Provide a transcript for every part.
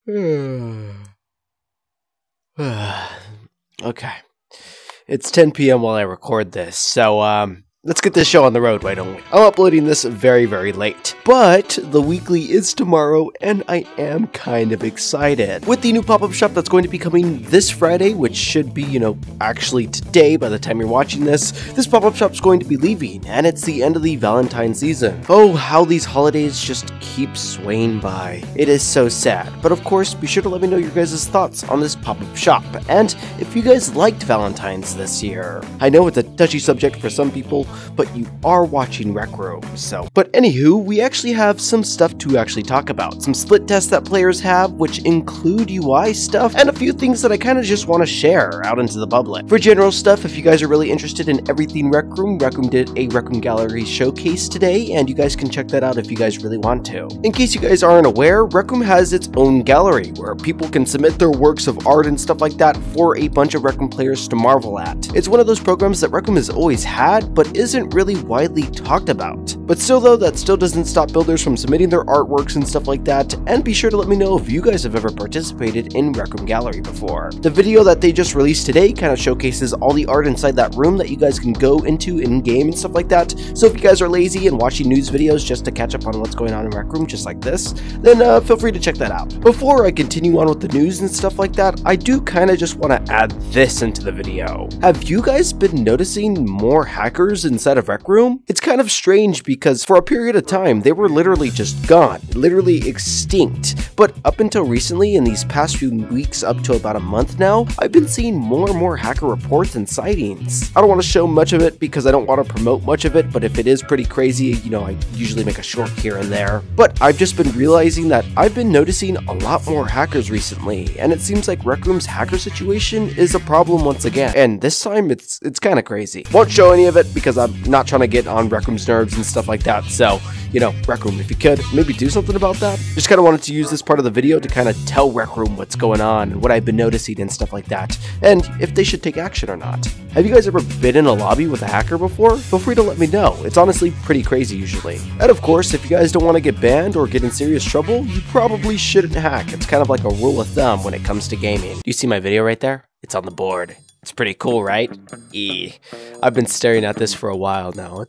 Okay. It's 10 p.m. while I record this, so let's get this show on the road, why don't we? I'm uploading this very, very late, but the weekly is tomorrow, and I am kind of excited. With the new pop-up shop that's going to be coming this Friday, which should be, actually today by the time you're watching this pop-up shop is going to be leaving, and it's the end of the Valentine season. Oh, how these holidays just keep swaying by. It is so sad, but of course, be sure to let me know your guys' thoughts on this pop-up shop, and if you guys liked Valentine's this year. I know it's a touchy subject for some people, but you are watching Rec Room, so. But anywho, we actually have some stuff to actually talk about. Some split tests that players have, which include UI stuff, and a few things that I kind of just want to share out into the public. For general stuff, if you guys are really interested in everything Rec Room did a Rec Room Gallery showcase today, and you guys can check that out if you guys really want to. In case you guys aren't aware, Rec Room has its own gallery, where people can submit their works of art and stuff like that for a bunch of Rec Room players to marvel at. It's one of those programs that Rec Room has always had, but isn't really widely talked about. But still though, that still doesn't stop builders from submitting their artworks and stuff like that, and be sure to let me know if you guys have ever participated in Rec Room Gallery before. The video that they just released today kind of showcases all the art inside that room that you guys can go into in-game and stuff like that, so if you guys are lazy and watching news videos just to catch up on what's going on in Rec Room just like this, then feel free to check that out. Before I continue on with the news and stuff like that, I do kind of just want to add this into the video. Have you guys been noticing more hackers inside of Rec Room? It's kind of strange because for a period of time, they were literally just gone, literally extinct. But up until recently, in these past few weeks, up to about a month now, I've been seeing more and more hacker reports and sightings. I don't want to show much of it because I don't want to promote much of it, but if it is pretty crazy, I usually make a short here and there. But I've just been realizing that I've been noticing a lot more hackers recently, and it seems like Rec Room's hacker situation is a problem once again. And this time, it's kind of crazy. Won't show any of it because I'm not trying to get on Rec Room's nerves and stuff like that, so, Rec Room, if you could, maybe do something about that. Just kind of wanted to use this part of the video to kind of tell Rec Room what's going on and what I've been noticing and stuff like that, and if they should take action or not. Have you guys ever been in a lobby with a hacker before? Feel free to let me know. It's honestly pretty crazy usually. And of course, if you guys don't want to get banned or get in serious trouble, you probably shouldn't hack. It's kind of like a rule of thumb when it comes to gaming. Do you see my video right there? It's on the board. It's pretty cool, right? I've been staring at this for a while now.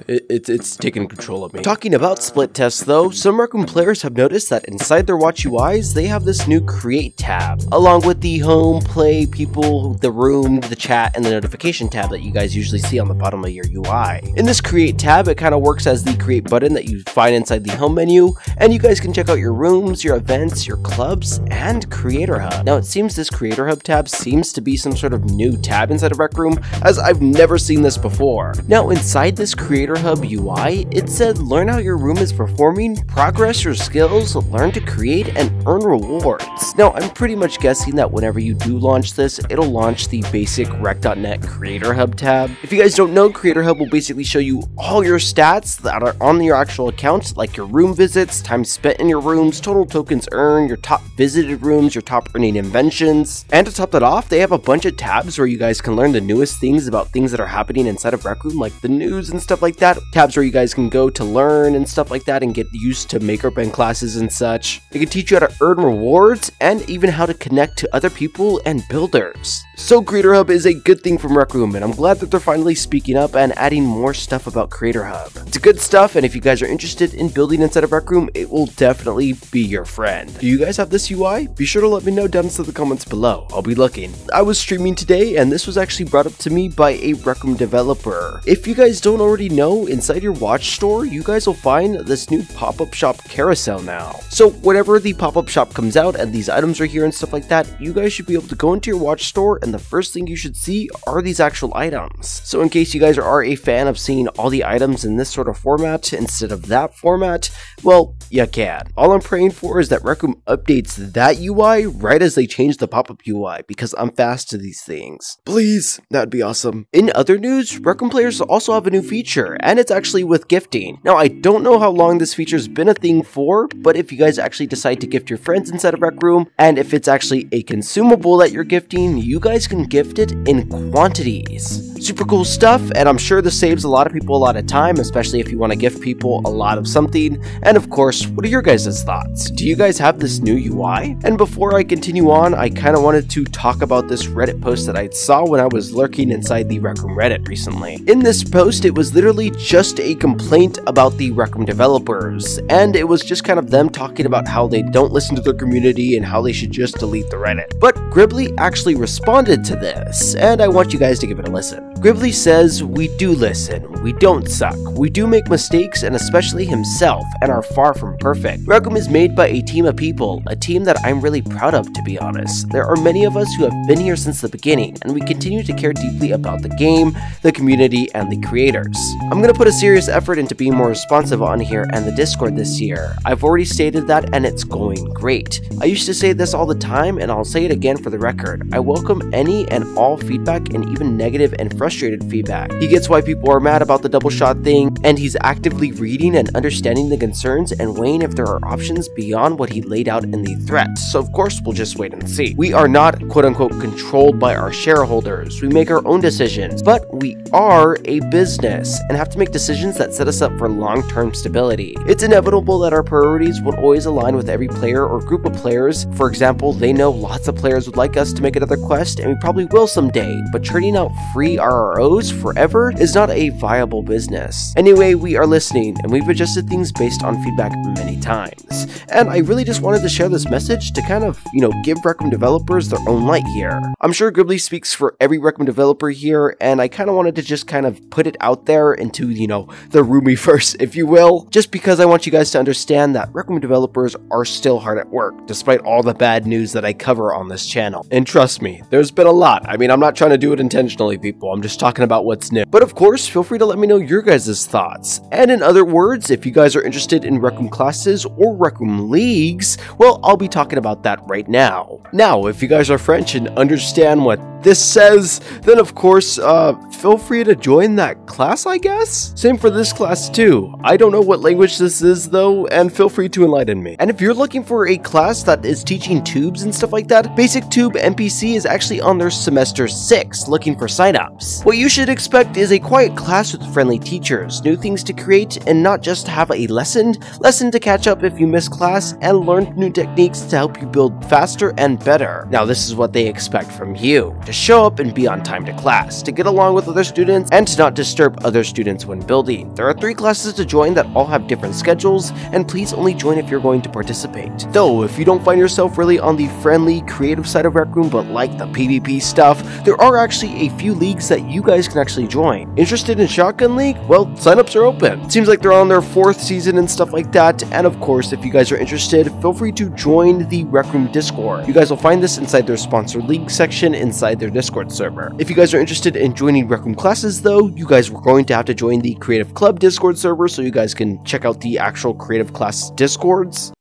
It's taking control of me. Talking about split tests though, some Rec Room players have noticed that inside their watch UIs, they have this new create tab, along with the home, play, people, the room, the chat, and the notification tab that you guys usually see on the bottom of your UI. In this create tab, it kind of works as the create button that you find inside the home menu, and you guys can check out your rooms, your events, your clubs, and Creator Hub. Now it seems this Creator Hub tab seems to be some sort of new tab inside of Rec Room, as I've never seen this before. Now inside this Creator Hub UI, it said learn how your room is performing, progress your skills, learn to create, and earn rewards. Now I'm pretty much guessing that whenever you do launch this, it'll launch the basic rec.net Creator Hub tab. If you guys don't know, Creator Hub will basically show you all your stats that are on your actual account, like your room visits, time spent in your rooms, total tokens earned, your top visited rooms, your top earning inventions. And to top that off, they have a bunch of tabs where you guys can learn the newest things about things that are happening inside of Rec Room, like the news and stuff like that. Tabs where you guys can go to learn and stuff like that and get used to makeup and classes and such. It can teach you how to earn rewards and even how to connect to other people and builders. So Creator Hub is a good thing from Rec Room, and I'm glad that they're finally speaking up and adding more stuff about Creator Hub. It's good stuff, and if you guys are interested in building inside of Rec Room, it will definitely be your friend. Do you guys have this UI? Be sure to let me know down in the comments below. I'll be looking. I was streaming today, and this was actually brought up to me by a Rec Room developer. If you guys don't already know, inside your watch store, you guys will find this new pop-up shop carousel now. So whenever the pop-up shop comes out and these items are here and stuff like that, you guys should be able to go into your watch store, and the first thing you should see are these actual items. So in case you guys are a fan of seeing all the items in this sort of format instead of that format, well, you can. All I'm praying for is that Rec Room updates that UI right as they change the pop-up UI, because I'm fast to these things. Please, that'd be awesome. In other news, Rec Room players also have a new feature, and it's actually with gifting. Now, I don't know how long this feature's been a thing for, but if you guys actually decide to gift your friends inside of Rec Room, and if it's actually a consumable that you're gifting, you guys can gift it in quantities. Super cool stuff, and I'm sure this saves a lot of people a lot of time, especially if you want to gift people a lot of something. And of course, what are your guys' thoughts? Do you guys have this new UI? And before I continue on, I kind of wanted to talk about this Reddit post that I saw when I was lurking inside the Rec Room Reddit recently. In this post, it was literally just a complaint about the Rec Room developers, and it was just kind of them talking about how they don't listen to their community and how they should just delete the Reddit. But GIRBBS actually responded to this, and I want you guys to give it a listen. GIRBBS says, "We do listen, we don't suck, we do make mistakes, and especially himself, and are far from perfect. Rec Room is made by a team of people, a team that I'm really proud of, to be honest. There are many of us who have been here since the beginning, and we continue to care deeply about the game, the community, and the creators. I'm gonna put a serious effort into being more responsive on here and the Discord this year. I've already stated that, and it's going great. I used to say this all the time, and I'll say it again for the record. I welcome any and all feedback, and even negative and frustrated feedback. He gets why people are mad about the double shot thing, and he's actively reading and understanding the concerns and weighing if there are options beyond what he laid out in the threat, so of course we'll just wait and see. We are not quote-unquote controlled by our shareholders. We make our own decisions, but we are a business and have to make decisions that set us up for long-term stability. It's inevitable that our priorities won't always align with every player or group of players. For example, they know lots of players would like us to make another quest, and we probably will someday, but churning out free RROs forever is not a viable business. Anyway, we are listening, and we've adjusted things based on feedback many times. And I really just wanted to share this message to kind of, give Rec Room developers their own light here. I'm sure GIRBBS speaks for every Rec Room developer here, and I kind of wanted to just kind of put it out there into, the Roomieverse, if you will, just because I want you guys to understand that Rec Room developers are still hard at work, despite all the bad news that I cover on this channel. And trust me, there's been a lot. I mean, I'm not trying to do it intentionally, people. I'm just talking about what's new. But of course, feel free to let me know your guys' thoughts. And in other words, if you guys are interested in Rec Room classes or Rec Room leagues, well, I'll be talking about that right now. Now, if you guys are French and understand what this says, then of course, feel free to join that class, I guess? Same for this class too. I don't know what language this is though, and feel free to enlighten me. And if you're looking for a class that is teaching tubes and stuff like that, Basic Tube NPC is actually on their semester 6, looking for signups. What you should expect is a quiet class with friendly teachers, new things to create, and not just have a lesson to catch up if you miss class, and learn new techniques to help you build faster and better. Now this is what they expect from you: to show up and be on time to class, to get along with other students, and to not disturb other students when building. There are 3 classes to join that all have different schedules, and please only join if you're going to participate. Though, if you don't find yourself really on the friendly, creative side of Rec Room, but like the PvP stuff, there are actually a few leagues that you guys can actually join. Interested in Shotgun League? Well, signups are open. It seems like they're on their 4th season and stuff like that, and of course, if you guys are interested, feel free to join the Rec Room Discord. You guys will find this inside their sponsored league section inside their Discord server. If you guys are interested in joining Rec Room classes though, you guys were going to have to join the Creative Club Discord server so you guys can check out the actual Creative Class Discords.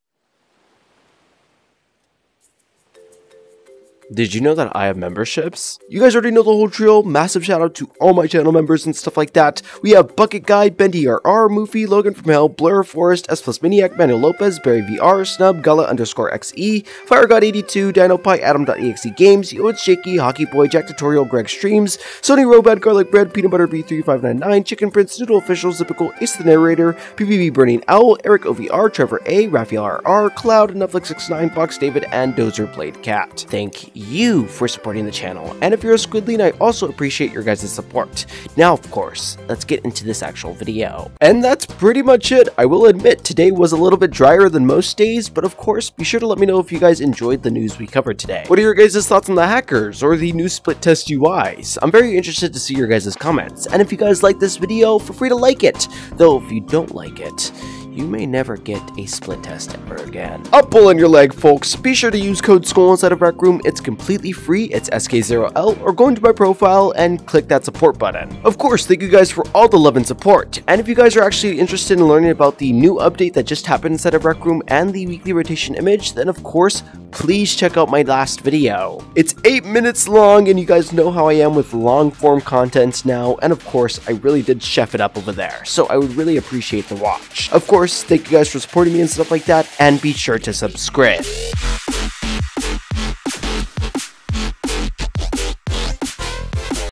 Did you know that I have memberships? You guys already know the whole drill. Massive shout out to all my channel members and stuff like that. We have Bucket Guy, Bendy RR, Moofy, Logan from Hell, Blur Forest, S Plus Maniac, Manuel Lopez, Barry VR, Snub, Gullah_XE, FireGod82, DinoPie, Adam.exe Games, Yo It's Shaky, Hockey Boy, Jack Tutorial, Greg Streams, Sony Robad, Garlic Bread, Peanut Butter B3599, Chicken Prince, Noodle Official, Zipical, Ace the Narrator, PvP Burning Owl, Eric OVR, Trevor A, Raphael RR, Cloud, Netflix69, Box David, and Dozer Blade Cat. Thank you for supporting the channel, and if you're a Squidling, I also appreciate your guys' support. Now, of course, let's get into this actual video. And that's pretty much it. I will admit, today was a little bit drier than most days, but of course, be sure to let me know if you guys enjoyed the news we covered today. What are your guys' thoughts on the hackers, or the new split test UIs? I'm very interested to see your guys' comments, and if you guys like this video, feel free to like it. Though, if you don't like it, you may never get a split test ever again. Up pulling your leg, folks. Be sure to use code SKULL inside of Rec Room. It's completely free. It's SK0L, or go into my profile and click that support button. Of course, thank you guys for all the love and support. And if you guys are actually interested in learning about the new update that just happened inside of Rec Room and the weekly rotation image, then of course, please check out my last video. It's 8 minutes long, and you guys know how I am with long form content now, and of course, I really did chef it up over there, so I would really appreciate the watch. Of course, thank you guys for supporting me and stuff like that, and be sure to subscribe.